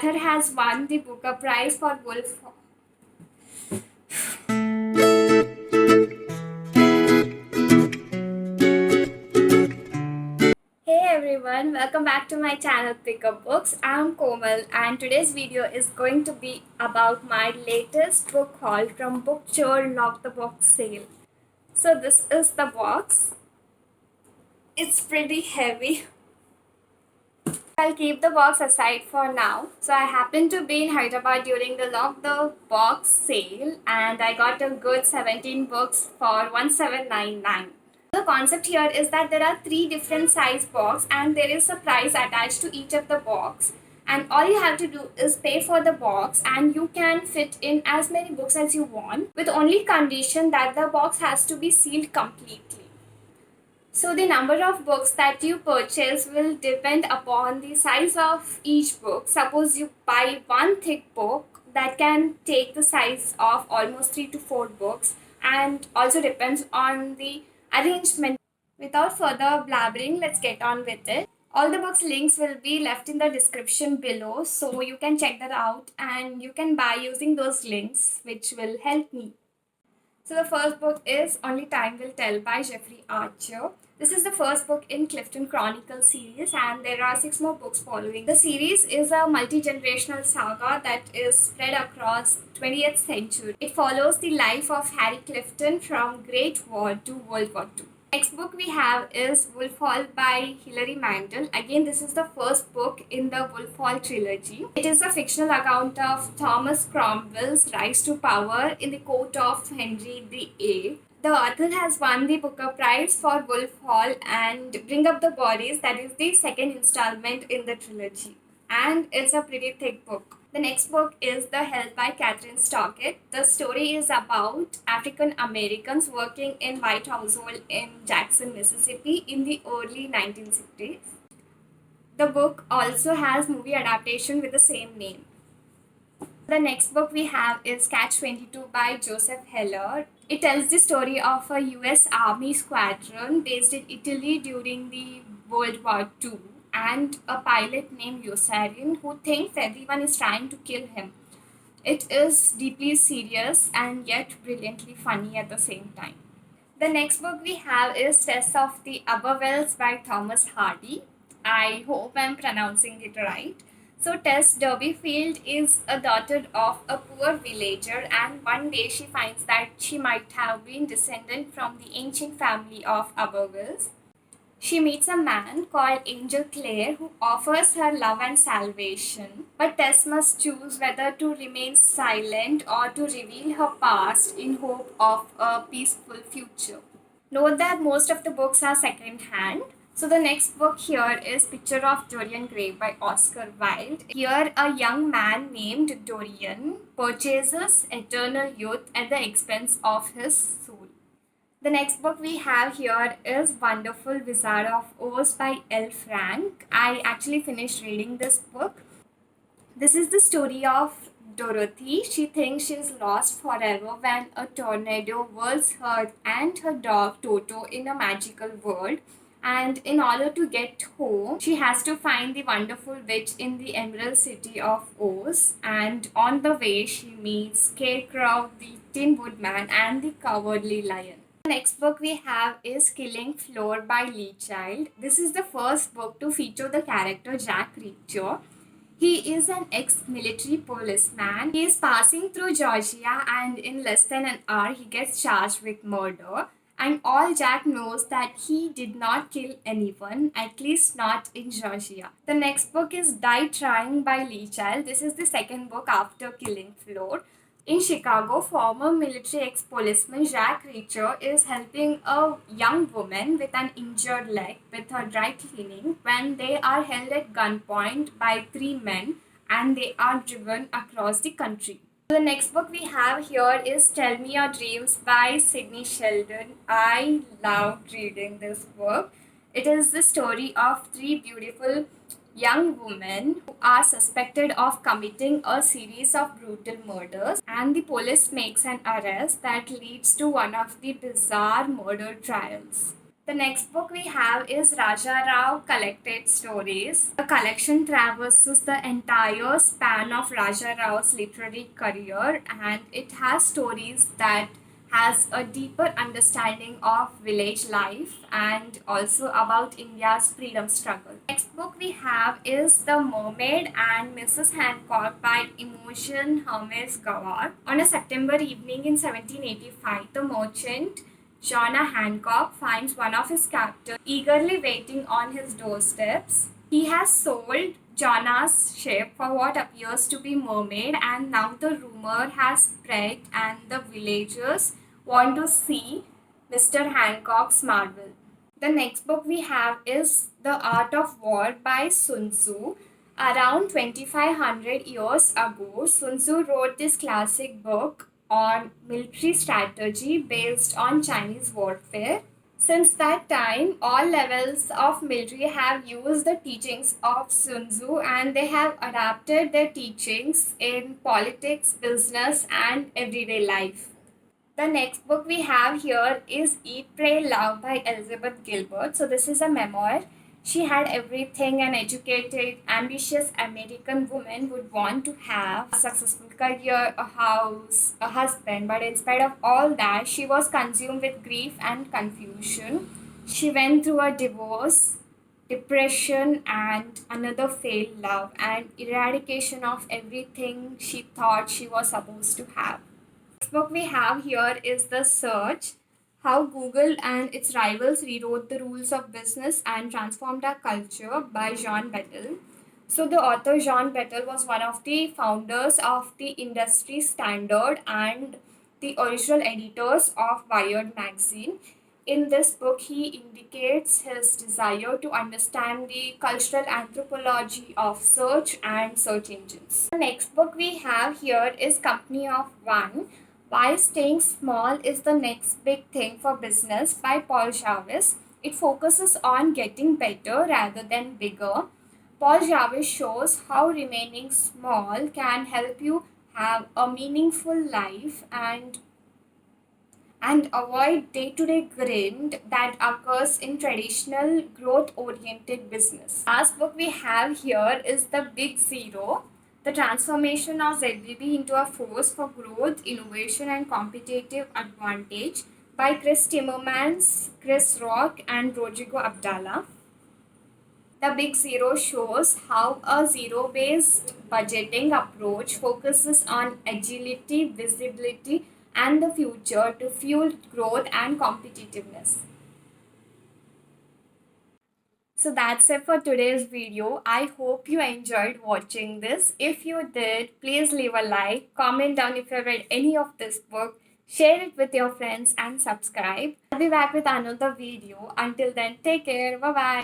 author has won the Booker Prize for Wolf. Hey everyone, welcome back to my channel Pickup Books. I'm Komal and today's video is going to be about my latest book haul from Bookchor Lock the Box sale. So this is the box. It's pretty heavy. I'll keep the box aside for now. So I happened to be in Hyderabad during the Lock the Box sale and I got a good 17 books for 1799. The concept here is that there are 3 different size boxes and there is a price attached to each of the box, and all you have to do is pay for the box and you can fit in as many books as you want, with only condition that the box has to be sealed completely. So the number of books that you purchase will depend upon the size of each book. Suppose you buy one thick book, that can take the size of almost 3 to 4 books, and also depends on the arrangement. Without further blabbering, let's get on with it. All the books links will be left in the description below, so you can check that out and you can buy using those links, which will help me. So the first book is Only Time Will Tell by Jeffree Archer. This is the first book in Clifton Chronicles series and there are 6 more books following. The series is a multi-generational saga that is spread across 20th century. It follows the life of Harry Clifton from Great War to World War II. Next book we have is Wolf Hall by Hilary Mantel. Again, this is the first book in the Wolf Hall trilogy. It is a fictional account of Thomas Cromwell's rise to power in the court of Henry VIII. The author has won the Booker Prize for Wolf Hall and Bring Up the Bodies, that is the second installment in the trilogy. And it's a pretty thick book. The next book is The Help by Katherine Stockett. The story is about African Americans working in white household in Jackson, Mississippi in the early 1960s. The book also has movie adaptation with the same name. The next book we have is Catch 22 by Joseph Heller. It tells the story of a US Army squadron based in Italy during the World War II and a pilot named Yosarin who thinks everyone is trying to kill him. It is deeply serious and yet brilliantly funny at the same time. The next book we have is Tess of the Aberwells by Thomas Hardy. I hope I'm pronouncing it right. So Tess Derbyfield is a daughter of a poor villager and one day she finds that she might have been descended from the ancient family of Aberwells. She meets a man called Angel Clare who offers her love and salvation, but Tess must choose whether to remain silent or to reveal her past in hope of a peaceful future. Note that most of the books are second-hand. So the next book here is Picture of Dorian Gray by Oscar Wilde. Here a young man named Dorian purchases eternal youth at the expense of his soul. The next book we have here is Wonderful Wizard of Oz by Elle Frank. I actually finished reading this book. This is the story of Dorothy. She thinks she's lost forever when a tornado whirls her and her dog Toto in a magical world. And in order to get home, she has to find the wonderful witch in the Emerald City of Oz. And on the way, she meets Scarecrow, the Tin Woodman, and the Cowardly Lion. The next book we have is Killing Floor by Lee Child. This is the first book to feature the character Jack Reacher. He is an ex-military policeman. He is passing through Georgia and in less than an hour he gets charged with murder. And all Jack knows that he did not kill anyone, at least not in Georgia. The next book is Die Trying by Lee Child. This is the second book after Killing Floor. In Chicago, former military ex-policeman Jack Reacher is helping a young woman with an injured leg with her dry cleaning when they are held at gunpoint by 3 men and they are driven across the country. The next book we have here is Tell Me Your Dreams by Sidney Sheldon. I loved reading this book. It is the story of 3 beautiful young women who are suspected of committing a series of brutal murders, and the police makes an arrest that leads to one of the bizarre murder trials. The next book we have is Raja Rao Collected Stories. The collection traverses the entire span of Raja Rao's literary career, and it has stories that has a deeper understanding of village life and also about India's freedom struggle. Next book we have is The Mermaid and Mrs. Hancock by Imogen Hermes Goward. On a September evening in 1785, the merchant Jonah Hancock finds one of his captors eagerly waiting on his doorsteps. He has sold Jonah's ship for what appears to be mermaid, and now the rumor has spread and the villagers want to see Mr. Hancock's marvel. The next book we have is The Art of War by Sun Tzu. Around 2500 years ago, Sun Tzu wrote this classic book on military strategy based on Chinese warfare. Since that time, all levels of military have used the teachings of Sun Tzu and they have adapted their teachings in politics, business, and everyday life. The next book we have here is Eat, Pray, Love by Elizabeth Gilbert. So, this is a memoir. She had everything an educated, ambitious American woman would want to have: a successful career, a house, a husband. But in spite of all that, she was consumed with grief and confusion. She went through a divorce, depression, and another failed love, and eradication of everything she thought she was supposed to have. Next book we have here is The Search: How Google and Its Rivals Rewrote the Rules of Business and Transformed Our Culture by Jean Bettel. So the author Jean Bettel was one of the founders of the industry standard and the original editors of Wired magazine. In this book, he indicates his desire to understand the cultural anthropology of search and search engines. The next book we have here is Company of One: Why Staying Small is the Next Big Thing for Business by Paul Jarvis. It focuses on getting better rather than bigger. Paul Jarvis shows how remaining small can help you have a meaningful life and avoid day-to-day grind that occurs in traditional growth-oriented business. Last book we have here is The Big Zero: The Transformation of ZBB into a Force for Growth, Innovation and Competitive Advantage by Kris Timmermans, Roark and Rodrigo Abdalla. The Big Zero shows how a zero-based budgeting approach focuses on agility, visibility, and the future to fuel growth and competitiveness. So that's it for today's video. I hope you enjoyed watching this. If you did, please leave a like, comment down if you read any of this book, share it with your friends and subscribe. I'll be back with another video. Until then, take care. Bye-bye.